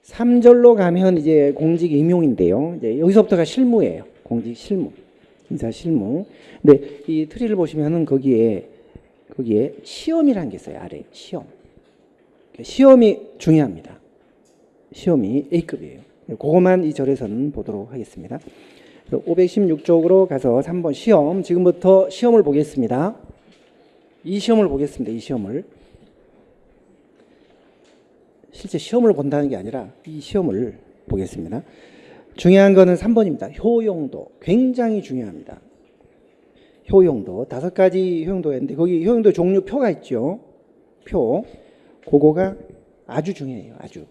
3절로 가면 이제 공직 임용인데요. 이제 여기서부터가 실무예요. 공직 실무. 인사 실무. 근데 이 트리를 보시면은 거기에 시험이라는 게 있어요. 아래 시험. 시험이 중요합니다. 시험이 A급이에요. 그것만 이 절에서는 보도록 하겠습니다. 516쪽으로 가서 3번 시험. 지금부터 시험을 보겠습니다. 이 시험을 보겠습니다. 이 시험을. 실제 시험을 본다는 게 아니라 이 시험을 보겠습니다. 중요한 거는 3번입니다. 효용도. 굉장히 중요합니다. 효용도. 5가지 효용도가 있는데 거기 효용도 종류 표가 있죠. 표. 그거가 아주 중요해요. 아주.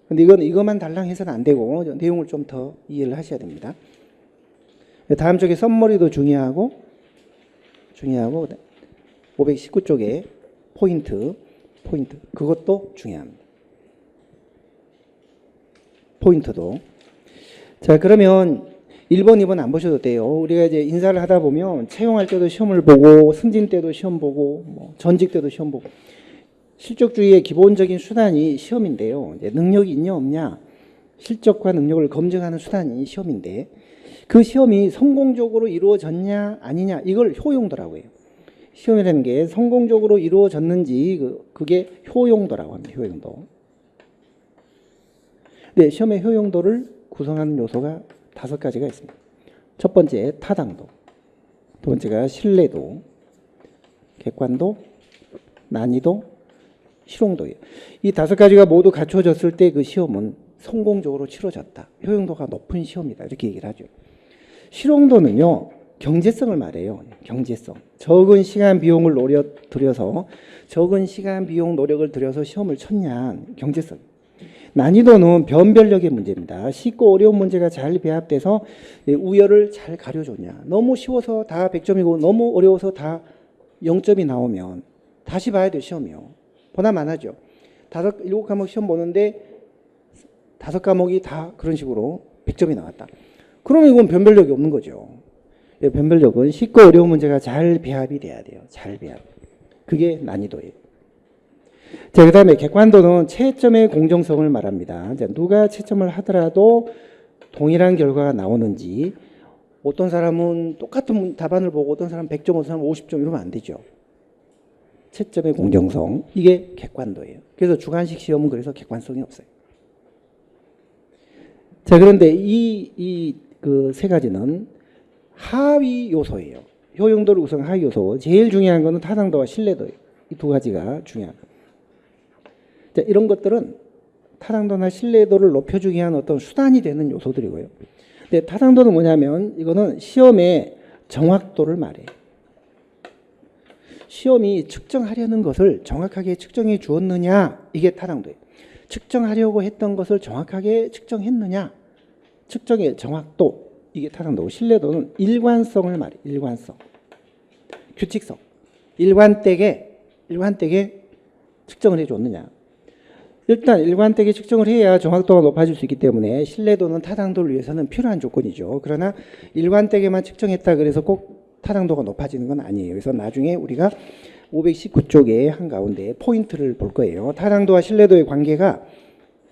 근데 이것만 달랑 해서는 안 되고 내용을 좀 더 이해를 하셔야 됩니다. 다음 쪽에 썸머리도 중요하고 519쪽에 포인트 그것도 중요합니다. 포인트도. 자, 그러면 1번, 2번 안 보셔도 돼요. 우리가 이제 인사를 하다 보면 채용할 때도 시험을 보고 승진 때도 시험 보고 전직 때도 시험 보고 실적주의의 기본적인 수단이 시험인데요. 이제 능력이 있냐 없냐 실적과 능력을 검증하는 수단이 시험인데 그 시험이 성공적으로 이루어졌냐 아니냐 이걸 효용도라고 해요. 시험이라는 게 성공적으로 이루어졌는지 그게 효용도라고 합니다. 효용도. 네, 시험의 효용도를 구성하는 요소가 5가지가 있습니다. 첫 번째 타당도, 두 번째가 신뢰도, 객관도, 난이도, 실용도예요. 이 5가지가 모두 갖춰졌을 때 그 시험은 성공적으로 치러졌다. 효용도가 높은 시험이다. 이렇게 얘기를 하죠. 실용도는요. 경제성을 말해요. 경제성. 적은 시간 비용을 노력을 들여서 시험을 쳤냐. 경제성. 난이도는 변별력의 문제입니다. 쉽고 어려운 문제가 잘 배합돼서 우열을 잘 가려줬냐. 너무 쉬워서 다 100점이고 너무 어려워서 다 0점이 나오면 다시 봐야 돼요. 시험이요. 보나마 안 하죠. 7과목 시험 보는데 5과목이 다 그런 식으로 100점이 나왔다. 그러면 이건 변별력이 없는 거죠. 변별력은 쉽고 어려운 문제가 잘 배합이 돼야 돼요. 잘 배합. 그게 난이도예요. 자, 그 다음에 객관도는 채점의 공정성을 말합니다. 자, 누가 채점을 하더라도 동일한 결과가 나오는지 어떤 사람은 똑같은 답안을 보고 어떤 사람은 100점, 어떤 사람은 50점 이러면 안 되죠. 채점의 공정성. 이게 객관도예요. 그래서 주관식 시험은 그래서 객관성이 없어요. 자, 그런데 이 그 3가지는 하위 요소예요. 효용도를 구성한 하위 요소. 제일 중요한 거는 타당도와 신뢰도예요. 이 2가지가 중요합니다. 자, 이런 것들은 타당도나 신뢰도를 높여주기 위한 어떤 수단이 되는 요소들이고요. 근데 타당도는 뭐냐면 이거는 시험의 정확도를 말해요. 시험이 측정하려는 것을 정확하게 측정해 주었느냐 이게 타당도예요. 측정하려고 했던 것을 정확하게 측정했느냐 측정의 정확도 이게 타당도고 신뢰도는 일관성을 말해요. 일관성. 규칙성. 일관되게 측정을 해줬느냐. 일단 일관되게 측정을 해야 정확도가 높아질 수 있기 때문에 신뢰도는 타당도를 위해서는 필요한 조건이죠. 그러나 일관되게만 측정했다 그래서 꼭 타당도가 높아지는 건 아니에요. 그래서 나중에 우리가 519쪽에 한가운데 포인트를 볼 거예요. 타당도와 신뢰도의 관계가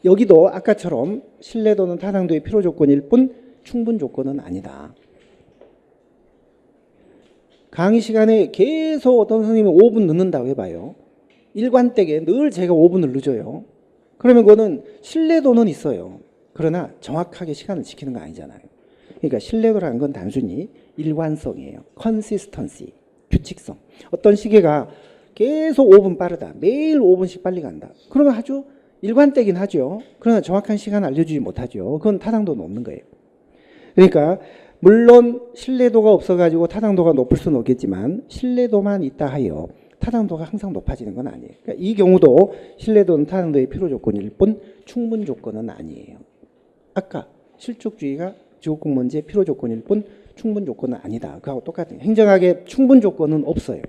여기도 아까처럼 신뢰도는 타당도의 필요 조건일 뿐 충분 조건은 아니다. 강의 시간에 계속 어떤 선생님이 5분 늦는다고 해봐요. 일관되게 늘 제가 5분을 늦어요. 그러면 그거는 신뢰도는 있어요. 그러나 정확하게 시간을 지키는 거 아니잖아요. 그러니까 신뢰도라는 건 단순히 일관성이에요. consistency, 규칙성. 어떤 시계가 계속 5분 빠르다. 매일 5분씩 빨리 간다. 그러면 아주 일관되긴 하죠. 그러나 정확한 시간을 알려주지 못하죠. 그건 타당도는 없는 거예요. 그러니까 물론 신뢰도가 없어가지고 타당도가 높을 수는 없겠지만 신뢰도만 있다 하여 타당도가 항상 높아지는 건 아니에요. 그러니까 이 경우도 신뢰도는 타당도의 필요 조건일 뿐 충분 조건은 아니에요. 아까 실적주의가 지구공 문제의 필요 조건일 뿐 충분 조건은 아니다. 그하고 똑같은 행정학의 충분 조건은 없어요.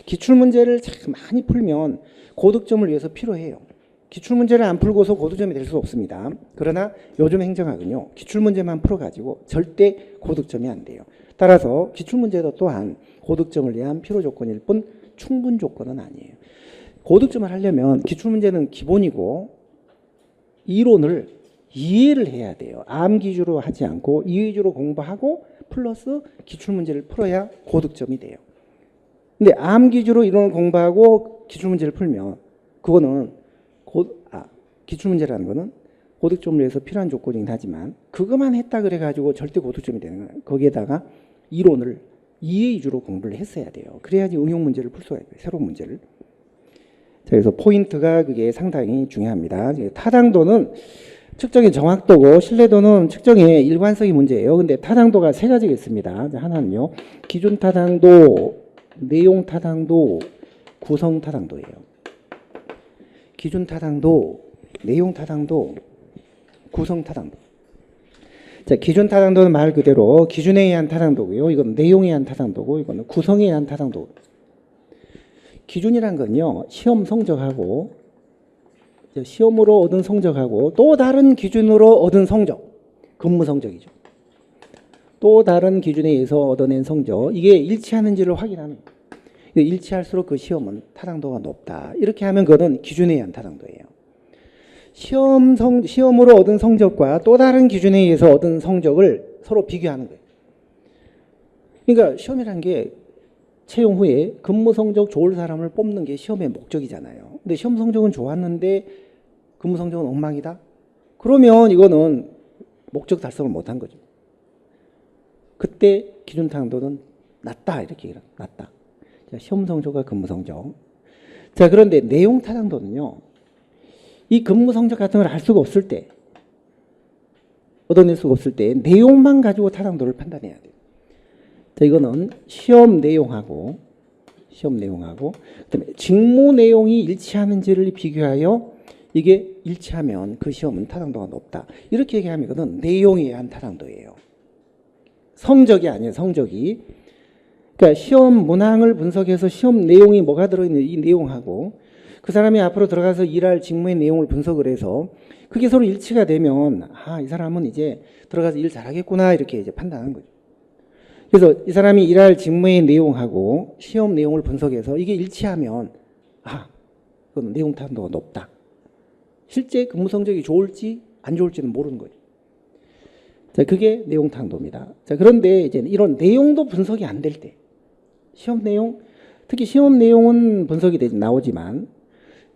기출문제를 참 많이 풀면 고득점을 위해서 필요해요. 기출문제를 안 풀고서 고득점이 될 수 없습니다. 그러나 요즘 행정학은요. 기출문제만 풀어가지고 절대 고득점이 안 돼요. 따라서 기출문제도 또한 고득점을 위한 필요 조건일 뿐 충분 조건은 아니에요. 고득점을 하려면 기출문제는 기본이고 이론을 이해를 해야 돼요. 암 기주로 하지 않고 이해 위주로 공부하고 플러스 기출문제를 풀어야 고득점이 돼요. 근데 암 기주로 이론을 공부하고 기출문제를 풀면 그거는 기출문제라는 거는 고득점을 위해서 필요한 조건이긴 하지만 그것만 했다 그래가지고 절대 고득점이 되는 거예요. 거기에다가 이론을 이해 위주로 공부를 했어야 돼요. 그래야지 응용 문제를 풀 수가 있어요. 새로운 문제를. 자, 그래서 포인트가 그게 상당히 중요합니다. 타당도는 측정의 정확도고 신뢰도는 측정의 일관성이 문제예요. 근데 타당도가 세 가지가 있습니다. 하나는요. 기준 타당도, 내용 타당도, 구성 타당도예요. 기준 타당도, 내용 타당도, 구성 타당도. 자, 기준 타당도는 말 그대로 기준에 의한 타당도고요. 이건 내용에 의한 타당도고 이거는 구성에 의한 타당도. 기준이란 건요. 시험 성적하고 시험으로 얻은 성적하고 또 다른 기준으로 얻은 성적, 근무 성적이죠. 또 다른 기준에 의해서 얻어낸 성적, 이게 일치하는지를 확인하는 거예요. 일치할수록 그 시험은 타당도가 높다. 이렇게 하면 그거는 기준에 의한 타당도예요. 시험으로 얻은 성적과 또 다른 기준에 의해서 얻은 성적을 서로 비교하는 거예요. 그러니까 시험이라는 게 채용 후에 근무 성적 좋을 사람을 뽑는 게 시험의 목적이잖아요. 근데 시험 성적은 좋았는데 근무 성적은 엉망이다? 그러면 이거는 목적 달성을 못한 거죠. 그때 기준 타당도는 낮다 이렇게 얘기해요. 낮다. 자, 시험 성적과 근무 성적. 자, 그런데 내용 타당도는요. 이 근무 성적 같은 걸 알 수가 없을 때, 얻어낼 수가 없을 때 내용만 가지고 타당도를 판단해야 돼요. 자, 이거는 시험 내용하고 그다음에 직무 내용이 일치하는지를 비교하여 이게 일치하면 그 시험은 타당도가 높다. 이렇게 얘기하면 이거는 내용에 의한 타당도예요. 성적이 아니에요. 성적이. 그러니까 시험 문항을 분석해서 시험 내용이 뭐가 들어있는 이 내용하고 그 사람이 앞으로 들어가서 일할 직무의 내용을 분석을 해서 그게 서로 일치가 되면 이 사람은 이제 들어가서 일 잘하겠구나 이렇게 이제 판단하는 거죠. 그래서 이 사람이 일할 직무의 내용하고 시험 내용을 분석해서 이게 일치하면 그건 내용 타당도가 높다. 실제 근무 성적이 좋을지 안 좋을지는 모르는 거죠. 자, 그게 내용 타당도입니다. 자, 그런데 이제 이런 내용도 분석이 안 될 때, 시험 내용, 특히 시험 내용은 분석이 나오지만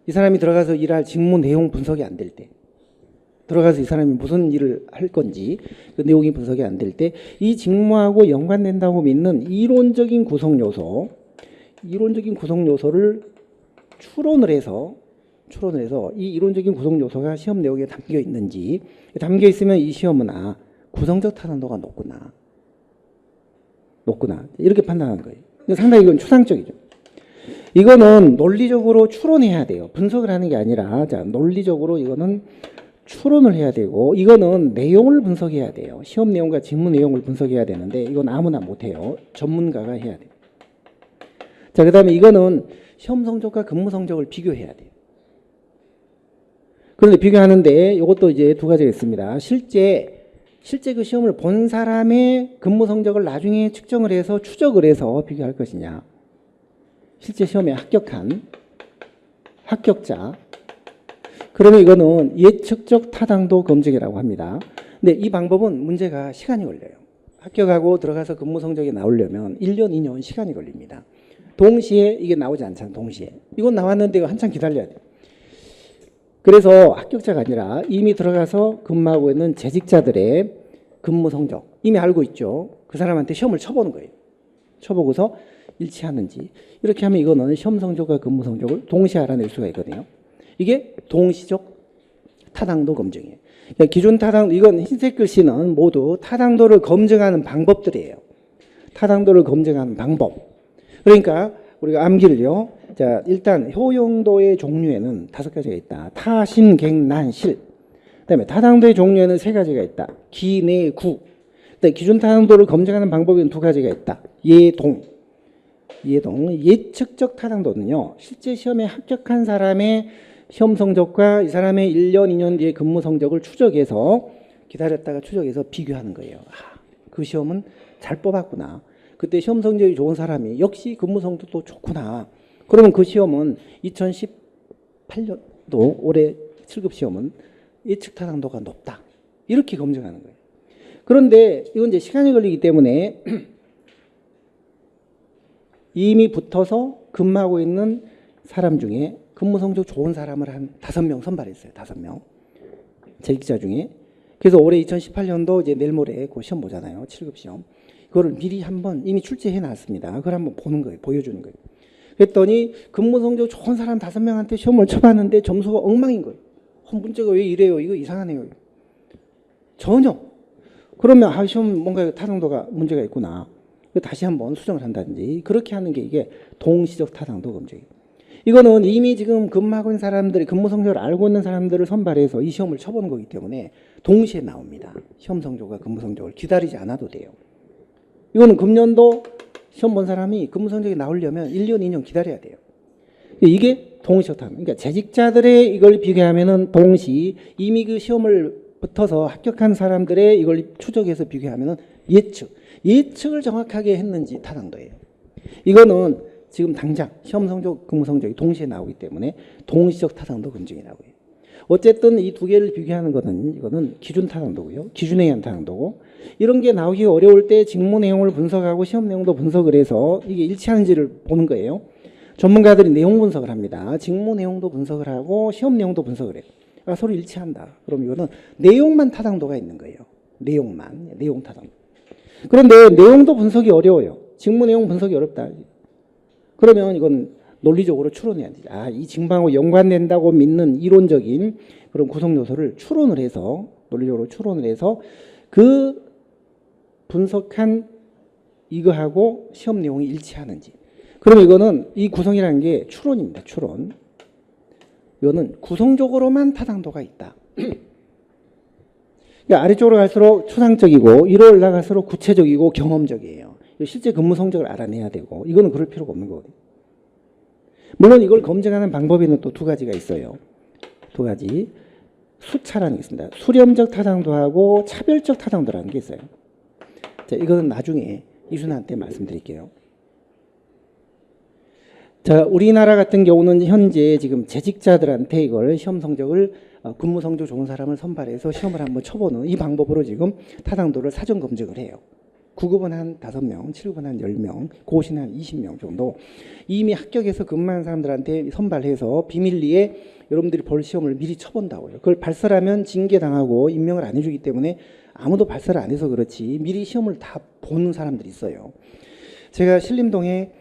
이 사람이 들어가서 일할 직무 내용 분석이 안 될 때, 들어가서 이 사람이 무슨 일을 할 건지 그 내용이 분석이 안 될 때 이 직무하고 연관된다고 믿는 이론적인 구성 요소를 추론을 해서 이 이론적인 구성 요소가 시험 내용에 담겨 있는지, 담겨 있으면 이 시험은 구성적 타당도가 높구나 이렇게 판단하는 거예요. 상당히 이건 추상적이죠. 이거는 논리적으로 추론해야 돼요. 분석을 하는 게 아니라 논리적으로 이거는 추론을 해야 되고 이거는 내용을 분석해야 돼요. 시험 내용과 직무 내용을 분석해야 되는데 이건 아무나 못해요. 전문가가 해야 돼요. 자, 그 다음에 이거는 시험 성적과 근무 성적을 비교해야 돼요. 그런데 비교하는데 이것도 이제 두 가지가 있습니다. 실제 그 시험을 본 사람의 근무 성적을 나중에 측정을 해서 추적을 해서 비교할 것이냐. 실제 시험에 합격한 합격자. 그러면 이거는 예측적 타당도 검증이라고 합니다. 근데 이 방법은 문제가 시간이 걸려요. 합격하고 들어가서 근무 성적이 나오려면 1년, 2년 시간이 걸립니다. 동시에 이게 나오지 않잖아요. 동시에. 이건 나왔는데 이거 한참 기다려야 돼요. 그래서 합격자가 아니라 이미 들어가서 근무하고 있는 재직자들의 근무 성적 이미 알고 있죠. 그 사람한테 시험을 쳐보는 거예요. 쳐보고서 일치하는지. 이렇게 하면 이거는 시험 성적과 근무 성적을 동시에 알아낼 수가 있거든요. 이게 동시적 타당도 검증이에요. 그러니까 기준 타당도, 이건 흰색 글씨는 모두 타당도를 검증하는 방법들이에요. 타당도를 검증하는 방법. 그러니까 우리가 암기를요. 자, 일단 효용도의 종류에는 5가지가 있다. 타, 신, 갱, 난, 실. 그다음에 타당도의 종류에는 3가지가 있다. 기, 내, 구. 그다음에 기준 타당도를 검증하는 방법에는 2가지가 있다. 예동. 예측적 타당도는요. 실제 시험에 합격한 사람의 시험 성적과 이 사람의 1년, 2년 뒤에 근무 성적을 추적해서 기다렸다가 추적해서 비교하는 거예요. 그 시험은 잘 뽑았구나. 그때 시험 성적이 좋은 사람이 역시 근무 성적도 좋구나. 그러면 그 시험은 2018년도 올해 7급 시험은 예측 타당도가 높다. 이렇게 검증하는 거예요. 그런데 이건 이제 시간이 걸리기 때문에 이미 붙어서 근무하고 있는 사람 중에 근무 성적 좋은 사람을 한 5명 선발했어요. 5명. 재직자 중에. 그래서 올해 2018년도 이제 내일 모레 그 시험 보잖아요. 7급 시험. 그거를 미리 한번 이미 출제해 놨습니다. 그걸 한번 보는 거예요. 보여주는 거예요. 그랬더니 근무 성적 좋은 사람 5명한테 시험을 쳐봤는데 점수가 엉망인 거예요. 문제가 왜 이래요? 이거 이상하네요. 전혀. 그러면 시험 뭔가 타당도가 문제가 있구나. 다시 한번 수정을 한다든지 그렇게 하는 게 이게 동시적 타당도 검증이에요. 이거는 이미 지금 근무하고 있는 사람들이 근무 성적을 알고 있는 사람들을 선발해서 이 시험을 쳐보는 거기 때문에 동시에 나옵니다. 시험 성적과 근무 성적을 기다리지 않아도 돼요. 이거는 금년도 시험 본 사람이 근무 성적이 나오려면 1년, 2년 기다려야 돼요. 이게 동시적 타당도. 그러니까 재직자들의 이걸 비교하면은 동시, 이미 그 시험을 붙어서 합격한 사람들의 이걸 추적해서 비교하면은 예측을 정확하게 했는지 타당도예요. 이거는 지금 당장 시험 성적, 근무 성적이 동시에 나오기 때문에 동시적 타당도 검증이라고 해요. 어쨌든 이 두 개를 비교하는 거는 이거는 기준 타당도고요. 기준에 의한 타당도고, 이런 게 나오기가 어려울 때 직무 내용을 분석하고 시험 내용도 분석을 해서 이게 일치하는지를 보는 거예요. 전문가들이 내용 분석을 합니다. 직무 내용도 분석을 하고 시험 내용도 분석을 해요. 서로 일치한다. 그럼 이거는 내용만 타당도가 있는 거예요. 내용 타당도. 그런데 내용도 분석이 어려워요. 직무 내용 분석이 어렵다. 그러면 이건 논리적으로 추론해야 돼요. 이 직무하고 연관된다고 믿는 이론적인 그런 구성 요소를 추론을 해서, 논리적으로 추론을 해서 그 분석한 이거하고 시험 내용이 일치하는지. 그럼 이거는 이 구성이라는 게 추론입니다. 추론. 이거는 구성적으로만 타당도가 있다. 그러니까 아래쪽으로 갈수록 추상적이고 위로 올라갈수록 구체적이고 경험적이에요. 실제 근무 성적을 알아내야 되고, 이거는 그럴 필요가 없는 거거든요. 물론 이걸 검증하는 방법에는 또 2가지가 있어요. 2가지. 수차라는 게 있습니다. 수렴적 타당도하고 차별적 타당도라는 게 있어요. 자, 이거는 나중에 이순한테 말씀드릴게요. 자, 우리나라 같은 경우는 현재 지금 재직자들한테 이걸 시험 성적을 근무 성적 좋은 사람을 선발해서 시험을 한번 쳐보는 이 방법으로 지금 타당도를 사전 검증을 해요. 9급은 한 5명, 7급은 한 10명, 고시는 한 20명 정도 이미 합격해서 근무하는 사람들한테 선발해서 비밀리에 여러분들이 볼 시험을 미리 쳐본다고요. 그걸 발설하면 징계당하고 임명을 안 해주기 때문에 아무도 발설을 안 해서 그렇지 미리 시험을 다 보는 사람들이 있어요. 제가 신림동에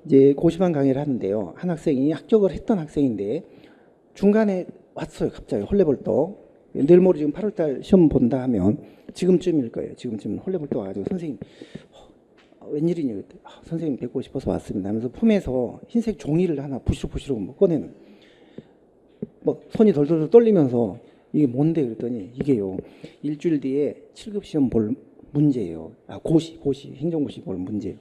이제 고시반 강의를 하는데요. 한 학생이 합격을 했던 학생인데 중간에 왔어요. 갑자기 헐레벌떡. 내일 모레 지금 8월달 시험 본다 하면 지금쯤일 거예요. 지금쯤 헐레벌떡 와가지고 선생님 웬일이냐 그때 선생님 뵙고 싶어서 왔습니다 하면서 품에서 흰색 종이를 하나 부시럭부시럭 뭐 꺼내는 뭐 손이 덜덜 떨리면서 이게 뭔데 그랬더니 이게요 일주일 뒤에 7급 시험 볼 문제예요. 고시 행정고시 볼 문제예요.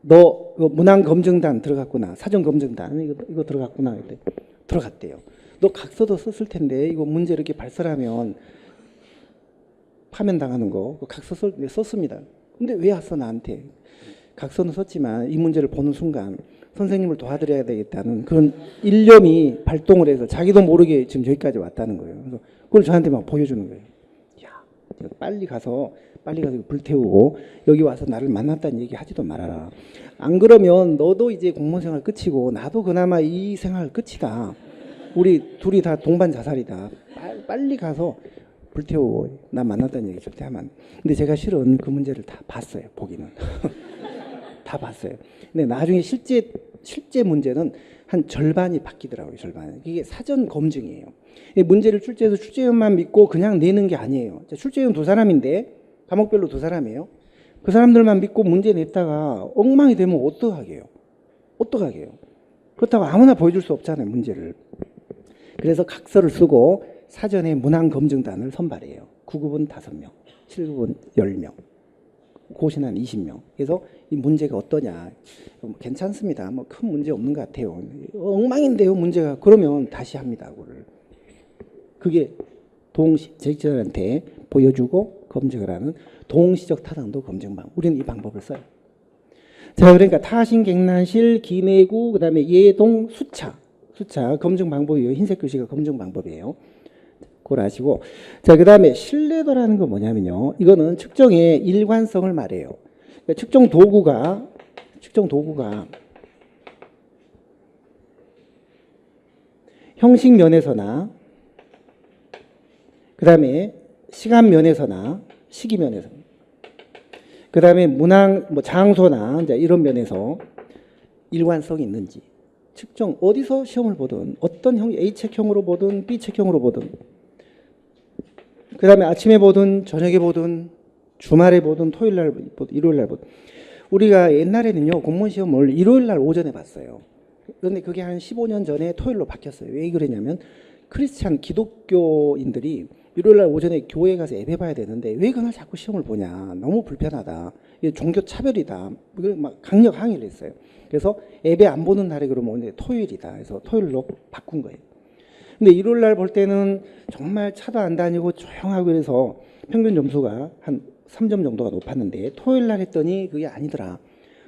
너 문항검증단 들어갔구나. 사전검증단 이거 들어갔구나. 그때 들어갔대요. 너 각서도 썼을 텐데 이거 문제 이렇게 발설하면 파면당하는 거 각서 썼습니다. 근데 왜 왔어 나한테? 각서는 썼지만 이 문제를 보는 순간 선생님을 도와드려야 되겠다는 그런 일념이 발동을 해서 자기도 모르게 지금 여기까지 왔다는 거예요. 그래서 그걸 저한테 막 보여주는 거예요. 야, 빨리 가서 불태우고 여기 와서 나를 만났다는 얘기 하지도 말아라. 안 그러면 너도 이제 공무원 생활 끝이고 나도 그나마 이 생활 끝이다. 우리 둘이 다 동반 자살이다. 빨리 가서 불태우고 나 만났다는 얘기 절대 하면 안 돼. 근데 제가 실은 그 문제를 다 봤어요. 보기는. 다 봤어요. 근데 나중에 실제 문제는 한 절반이 바뀌더라고요. 절반. 이게 사전 검증이에요. 문제를 출제해서 출제위원만 믿고 그냥 내는 게 아니에요. 출제위원 2사람인데 과목별로 2사람이에요. 그 사람들만 믿고 문제 냈다가 엉망이 되면 어떡하게요? 그렇다고 아무나 보여줄 수 없잖아요. 문제를. 그래서 각서를 쓰고 사전에 문항검증단을 선발해요. 9급은 5명, 7급은 10명, 고시는 한 20명. 그래서 이 문제가 어떠냐. 괜찮습니다. 뭐 큰 문제 없는 것 같아요. 엉망인데요, 문제가. 그러면 다시 합니다. 그거를. 그게 재직자들한테 보여주고 검증을 하는 동시적 타당도 검증 방법. 우리는 이 방법을 써요. 자, 그러니까 타신, 갱난실, 기내구, 그다음에 예동, 수차. 수차 검증 방법이에요. 흰색 글씨가 검증 방법이에요. 그걸 아시고. 자, 그 다음에 신뢰도라는 건 뭐냐면요. 이거는 측정의 일관성을 말해요. 그러니까 측정 도구가 형식 면에서나 그 다음에 시간 면에서나 시기 면에서 그 다음에 문항 뭐 장소나 이제 이런 면에서 일관성이 있는지 측정 어디서 시험을 보든 어떤 형 A책형으로 보든 B책형으로 보든 그 다음에 아침에 보든 저녁에 보든 주말에 보든 토요일 날 보든 일요일 날 보든 우리가 옛날에는요 공무원 시험을 일요일 날 오전에 봤어요. 그런데 그게 한 15년 전에 토요일로 바뀌었어요. 왜 그러냐면 크리스찬 기독교인들이 일요일 날 오전에 교회 가서 예배 봐야 되는데 왜 그날 자꾸 시험을 보냐. 너무 불편하다. 이게 종교 차별이다. 막 강력 항의를 했어요. 그래서 예배 안 보는 날에 그러면 오늘 토요일이다. 그래서 토요일로 바꾼 거예요. 근데 일요일 날 볼 때는 정말 차도 안 다니고 조용하고 그래서 평균 점수가 한 3점 정도가 높았는데 토요일 날 했더니 그게 아니더라.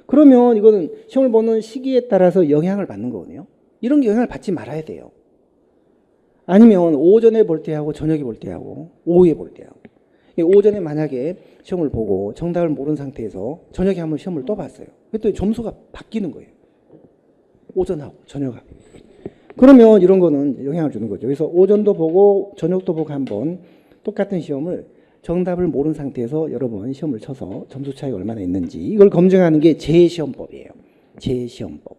그러면 이거는 시험을 보는 시기에 따라서 영향을 받는 거거든요. 이런 게 영향을 받지 말아야 돼요. 아니면 오전에 볼 때하고 저녁에 볼 때하고 오후에 볼 때하고 오전에 만약에 시험을 보고 정답을 모르는 상태에서 저녁에 한번 시험을 또 봤어요. 그랬더니 점수가 바뀌는 거예요. 오전하고 저녁하고. 그러면 이런 거는 영향을 주는 거죠. 그래서 오전도 보고 저녁도 보고 한번 똑같은 시험을 정답을 모르는 상태에서 여러 번 시험을 쳐서 점수 차이가 얼마나 있는지 이걸 검증하는 게 재시험법이에요. 재시험법.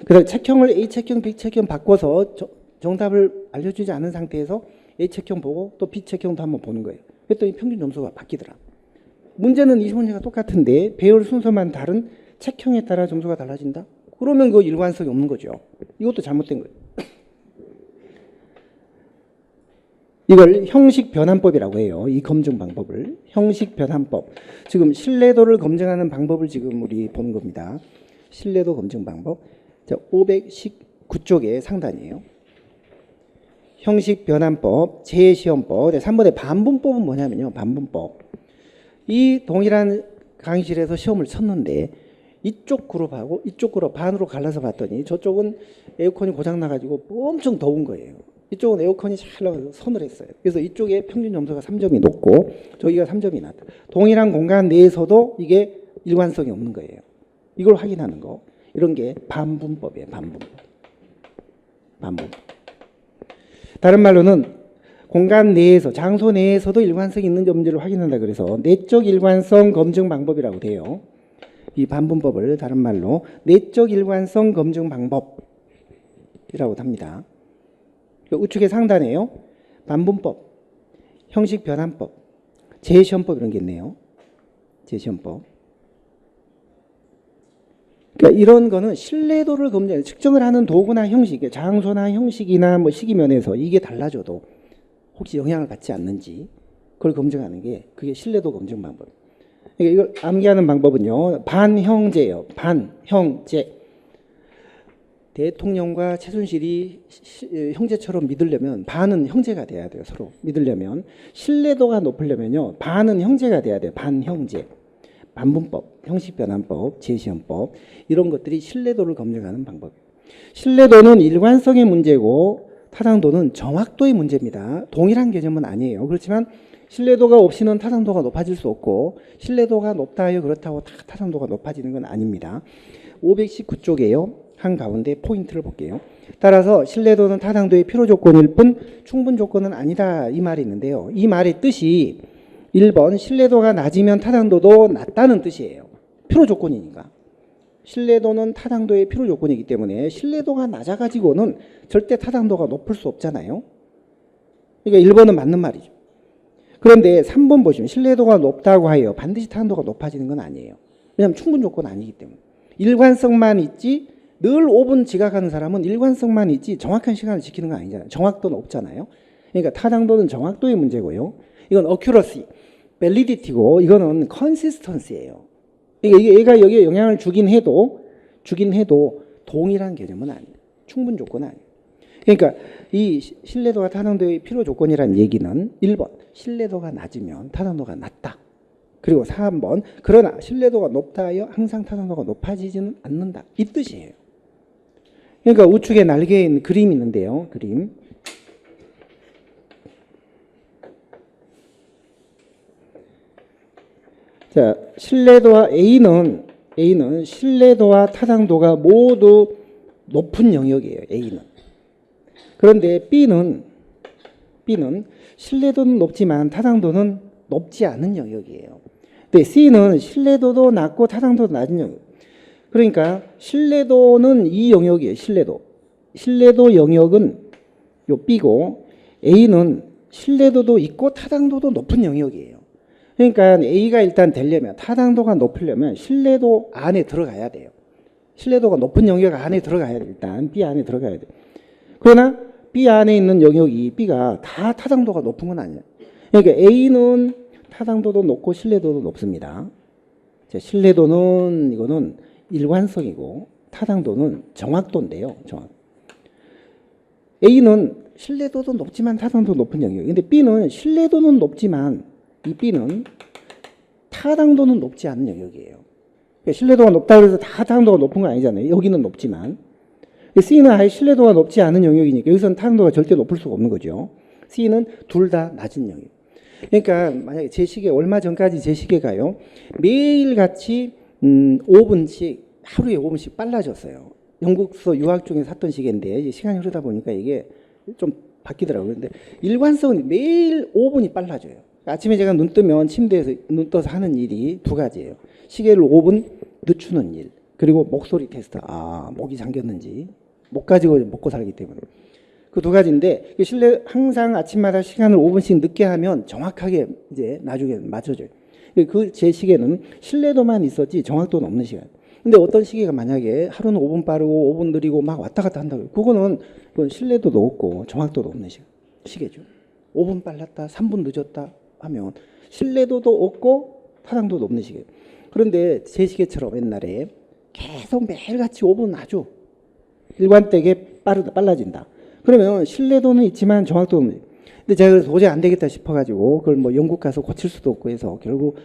그다음에 책형을 A책형, B책형 바꿔서 정답을 알려주지 않은 상태에서 A책형 보고 또 B책형도 한번 보는 거예요. 그랬더니 평균 점수가 바뀌더라. 문제는 20문제가 똑같은데 배열 순서만 다른 책형에 따라 점수가 달라진다? 그러면 그 일관성이 없는 거죠. 이것도 잘못된 거예요. 이걸 형식 변환법이라고 해요. 이 검증 방법을. 형식 변환법. 지금 신뢰도를 검증하는 방법을 지금 우리 보는 겁니다. 신뢰도 검증 방법. 자, 519쪽의 상단이에요. 형식 변환법, 재시험법. 3번의 반분법은 뭐냐면요. 반분법. 이 동일한 강의실에서 시험을 쳤는데 이쪽 그룹하고 이쪽 그룹 반으로 갈라서 봤더니 저쪽은 에어컨이 고장 나가지고 엄청 더운 거예요. 이쪽은 에어컨이 잘 나가서 선을 했어요. 그래서 이쪽에 평균 점수가 3점이 높고 저기가 3점이 낮다. 동일한 공간 내에서도 이게 일관성이 없는 거예요. 이걸 확인하는 거. 이런 게 반분법이에요. 반분법. 다른 말로는 공간 내에서 장소 내에서도 일관성이 있는지 없는지를 확인한다 그래서 내적 일관성 검증 방법이라고 돼요. 이 반분법을 다른 말로 내적 일관성 검증 방법이라고 합니다. 우측의 상단에요. 반분법, 형식 변환법, 재시험법 이런 게 있네요. 재시험법. 그러니까 이런 거는 신뢰도를 검증, 측정을 하는 도구나 형식, 장소나 형식이나 뭐 시기면에서 이게 달라져도 혹시 영향을 받지 않는지 그걸 검증하는 게 그게 신뢰도 검증 방법. 그러니까 이걸 암기하는 방법은요. 반형제예요. 반형제. 대통령과 최순실이 형제처럼 믿으려면 반은 형제가 돼야 돼요. 서로 믿으려면. 신뢰도가 높으려면요. 반은 형제가 돼야 돼요. 반형제. 반분법, 형식변환법, 재시험법 이런 것들이 신뢰도를 검증하는 방법이에요. 신뢰도는 일관성의 문제고 타당도는 정확도의 문제입니다. 동일한 개념은 아니에요. 그렇지만 신뢰도가 없이는 타당도가 높아질 수 없고 신뢰도가 높다 하여 그렇다고 다 타당도가 높아지는 건 아닙니다. 519쪽에요. 한가운데 포인트를 볼게요. 따라서 신뢰도는 타당도의 필요 조건일 뿐 충분 조건은 아니다 이 말이 있는데요. 이 말의 뜻이 1번 신뢰도가 낮으면 타당도도 낮다는 뜻이에요. 필요 조건이니까. 신뢰도는 타당도의 필요 조건이기 때문에 신뢰도가 낮아가지고는 절대 타당도가 높을 수 없잖아요. 그러니까 1번은 맞는 말이죠. 그런데 3번 보시면 신뢰도가 높다고 하여 반드시 타당도가 높아지는 건 아니에요. 왜냐하면 충분 조건 아니기 때문에. 일관성만 있지 늘 5분 지각하는 사람은 일관성만 있지 정확한 시간을 지키는 건 아니잖아요. 정확도는 없잖아요. 그러니까 타당도는 정확도의 문제고요. 이건 accuracy, validity고 이거는 consistency예요. 그러니까 얘가 여기에 영향을 주긴 해도 동일한 개념은 아니에요. 충분 조건은 아니에요. 그러니까 이 신뢰도가 타당도의 필요 조건이라는 얘기는 1번 신뢰도가 낮으면 타당도가 낮다. 그리고 3번 그러나 신뢰도가 높다 하여 항상 타당도가 높아지지는 않는다. 이 뜻이에요. 그러니까 우측에 날개에 있는 그림이 있는데요. 그림. 자, 신뢰도와 A는 신뢰도와 타당도가 모두 높은 영역이에요. A는. 그런데 B는 신뢰도는 높지만 타당도는 높지 않은 영역이에요. 근데 C는 신뢰도도 낮고 타당도도 낮은 영역. 그러니까 신뢰도는 이 영역이에요. 신뢰도 영역은 요 B고 A는 신뢰도도 있고 타당도도 높은 영역이에요. 그러니까 A가 일단 되려면 타당도가 높으려면 신뢰도 안에 들어가야 돼요. 신뢰도가 높은 영역 안에 들어가야 돼. 일단 B 안에 들어가야 돼. 그러나 B 안에 있는 영역이 B가 다 타당도가 높은 건 아니에요. 그러니까 A는 타당도도 높고 신뢰도도 높습니다. 자, 신뢰도는 이거는 일관성이고 타당도는 정확도인데요. A는 신뢰도도 높지만 타당도도 높은 영역이에요. 근데 B는 신뢰도는 높지만 이 B는 타당도는 높지 않은 영역이에요. 그러니까 신뢰도가 높다고 해서 다 타당도가 높은 건 아니잖아요. 여기는 높지만. C는 아예 신뢰도가 높지 않은 영역이니까 여기서는 타당도가 절대 높을 수가 없는 거죠. C는 둘 다 낮은 영역. 그러니까 만약에 제 시계 얼마 전까지 제 시계가요. 매일같이 5분씩 하루에 5분씩 빨라졌어요. 영국서 유학 중에 샀던 시계인데 시간이 흐르다 보니까 이게 좀 바뀌더라고요. 근데 일관성은 매일 5분이 빨라져요. 아침에 제가 눈 뜨면 침대에서 눈 떠서 하는 일이 두 가지예요. 시계를 5분 늦추는 일. 그리고 목소리 테스트. 목이 잠겼는지. 목 가지고 먹고 살기 때문에. 그 두 가지인데 항상 아침마다 시간을 5분씩 늦게 하면 정확하게 이제 나중에 맞춰져요. 그 제 시계는 신뢰도만 있었지 정확도는 없는 시간. 근데 어떤 시계가 만약에 하루는 5분 빠르고 5분 느리고 막 왔다 갔다 한다고요. 그건 신뢰도도 없고 정확도도 없는 시계죠. 5분 빨랐다, 3분 늦었다 하면 신뢰도도 없고 타당도도 없는 시계. 그런데 제 시계처럼 옛날에 계속 매일같이 5분 아주 일관되게 빨라진다. 그러면 신뢰도는 있지만 정확도는 없는. 근데 제가 그래서 도저히 안 되겠다 싶어가지고 그걸 뭐 영국 가서 고칠 수도 없고 해서 결국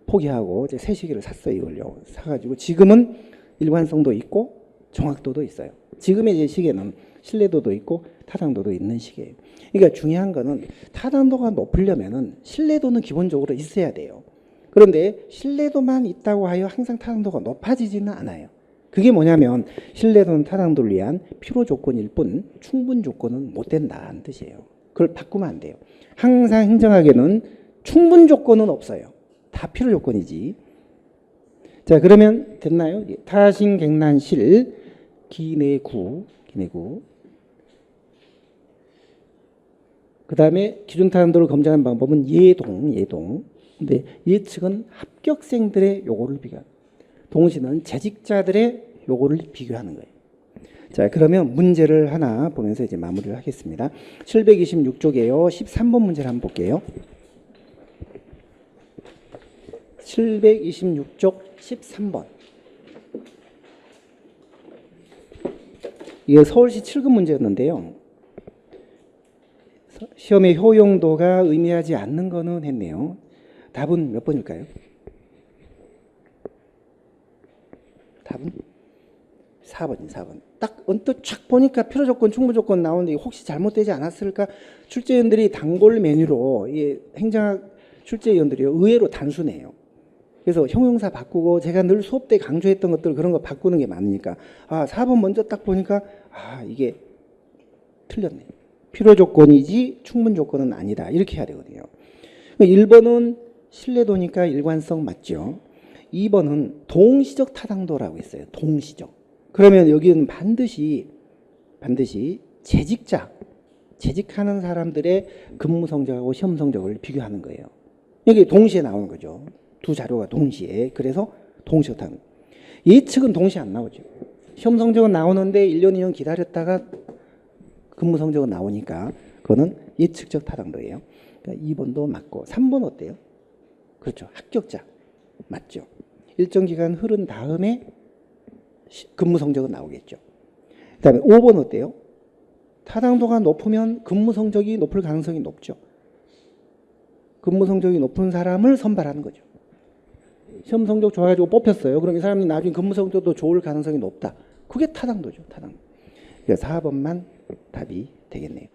포기하고 이제 새 시계를 샀어요. 이걸요. 사가지고 지금은 일관성도 있고 정확도도 있어요. 지금의 제 시계는 신뢰도도 있고 타당도도 있는 시계예요. 그러니까 중요한 거는 타당도가 높으려면은 신뢰도는 기본적으로 있어야 돼요. 그런데 신뢰도만 있다고 하여 항상 타당도가 높아지지는 않아요. 그게 뭐냐면 신뢰도는 타당도를 위한 필요 조건일 뿐 충분 조건은 못 된다는 뜻이에요. 그걸 바꾸면 안 돼요. 항상 행정학에는 충분 조건은 없어요. 다 필요 조건이지. 자, 그러면 됐나요? 타신객난실 기내구. 그 다음에 기준 타당도를 검증하는 방법은 예동. 근데 예측은 합격생들의 요거를 비교하는, 동시는 재직자들의 요거를 비교하는 거예요. 자, 그러면 문제를 하나 보면서 이제 마무리를 하겠습니다. 726쪽이에요. 13번 문제를 한번 볼게요. 726쪽 13번. 이게 서울시 7급 문제였는데요. 시험의 효용도가 의미하지 않는 거는 했네요. 답은 몇 번일까요? 답은 4번. 딱 언뜻 촥 보니까 필요조건, 충분조건 나오는데 혹시 잘못되지 않았을까? 출제위원들이 단골 메뉴로 행정학 출제위원들이 의외로 단순해요. 그래서 형용사 바꾸고 제가 늘 수업 때 강조했던 것들 그런 거 바꾸는 게 많으니까 4번 먼저 딱 보니까 이게 틀렸네. 필요조건이지 충분조건은 아니다. 이렇게 해야 되거든요. 1번은 신뢰도니까 일관성 맞죠. 2번은 동시적 타당도라고 했어요. 동시적. 그러면 여기는 반드시 재직하는 사람들의 근무 성적하고 시험 성적을 비교하는 거예요. 여기 동시에 나오는 거죠. 두 자료가 동시에. 그래서 동시적 타당도. 예측은 동시에 안 나오죠. 시험 성적은 나오는데 1년, 2년 기다렸다가 근무 성적은 나오니까 그거는 예측적 타당도예요. 그러니까 2번도 맞고 3번 어때요? 그렇죠. 합격자. 맞죠. 일정 기간 흐른 다음에 근무 성적은 나오겠죠. 그 다음에 5번 어때요? 타당도가 높으면 근무 성적이 높을 가능성이 높죠. 근무 성적이 높은 사람을 선발하는 거죠. 시험 성적 좋아가지고 뽑혔어요. 그럼 이 사람이 나중에 근무 성적도 좋을 가능성이 높다. 그게 타당도죠. 타당도. 그래서 4번만 답이 되겠네요.